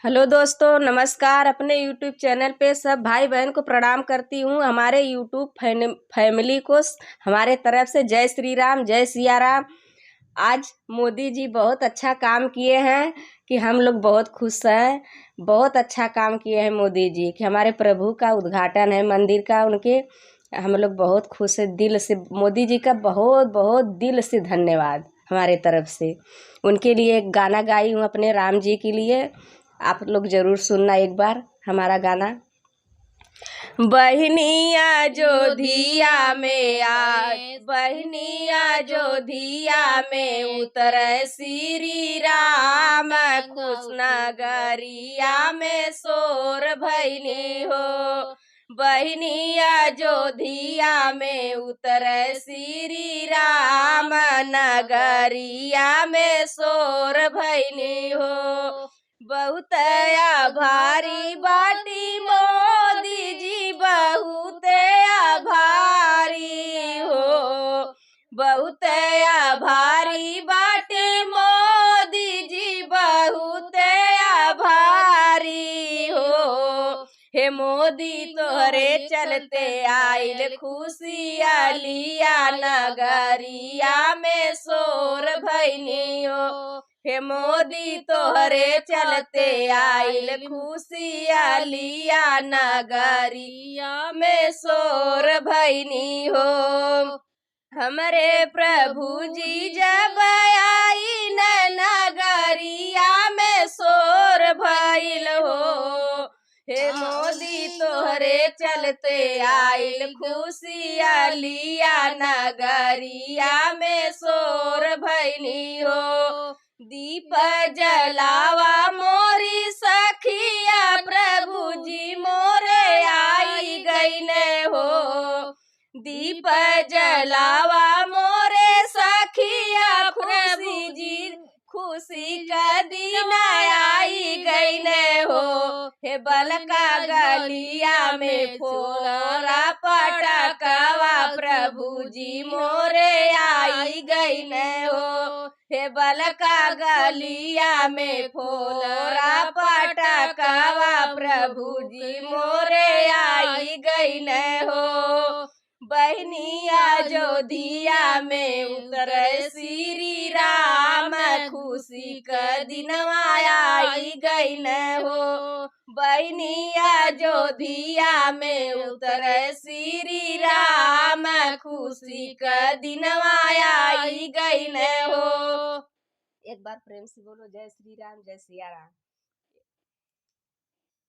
Hello दोस्तों, नमस्कार। अपने यूट्यूब चैनल पे सब भाई बहन को प्रणाम करती हूँ। हमारे यूट्यूब फैमिली को हमारे तरफ से जय श्री राम, जय सिया राम। आज मोदी जी बहुत अच्छा काम किए हैं कि हम लोग बहुत खुश हैं। बहुत अच्छा काम किए हैं मोदी जी कि हमारे प्रभु का उद्घाटन है मंदिर का, उनके हम लोग बहुत खुश है। दिल से मोदी जी का बहुत बहुत दिल से धन्यवाद हमारे तरफ से। उनके लिए एक गाना गाई हूँ अपने राम जी के लिए। आप लोग जरूर सुनना एक बार हमारा गाना। बहनिया जो धिया में आए, बहनिया जो धिया में उतरे श्री राम, खुश नगरिया में शोर भैनी हो। बहनिया जो धिया में उतरे श्री राम, नगरिया में शोर भैनी हो। बहुत आभारी बाटी मोदी जी, बहुत आभारी हो। बहुत आभारी बाटी मोदी जी, बहुत आभारी हो। हे मोदी तोहरे चलते आइल खुशियालिया, नगरिया में शोर भैनी हो। हे मोदी तोहरे चलते आइल खुशियालिया, नगरिया में शोर भैनी हो। हमरे प्रभु जी जब आई नगरिया में शोर भइल हो। हे मोदी तोहरे चलते आइल खुशियालिया, नगरिया में शोर भइनी हो। दीप जलावा मोरी सखिया, प्रभु जी मोरे आई गईले हो। दीप जलावा मोरे सखिया, खुशी जी खुशी का दिन आई गईले हो। हे बलका गलिया में फोरा पटकवा, प्रभु जी मोरे आई गईले हो। हे बलका गलिया में फोरा पटकवा, प्रभु जी मोरे आई गईले हो। बहनिया जो धिया में उतरे श्री राम, खुशी का दिनवा आई गईले हो। बहनिया जो धिया में उतरे श्री राम, खुशी का दिनवा आई गईले हो। एक बार प्रेम से बोलो जय श्री राम, जय सिया राम।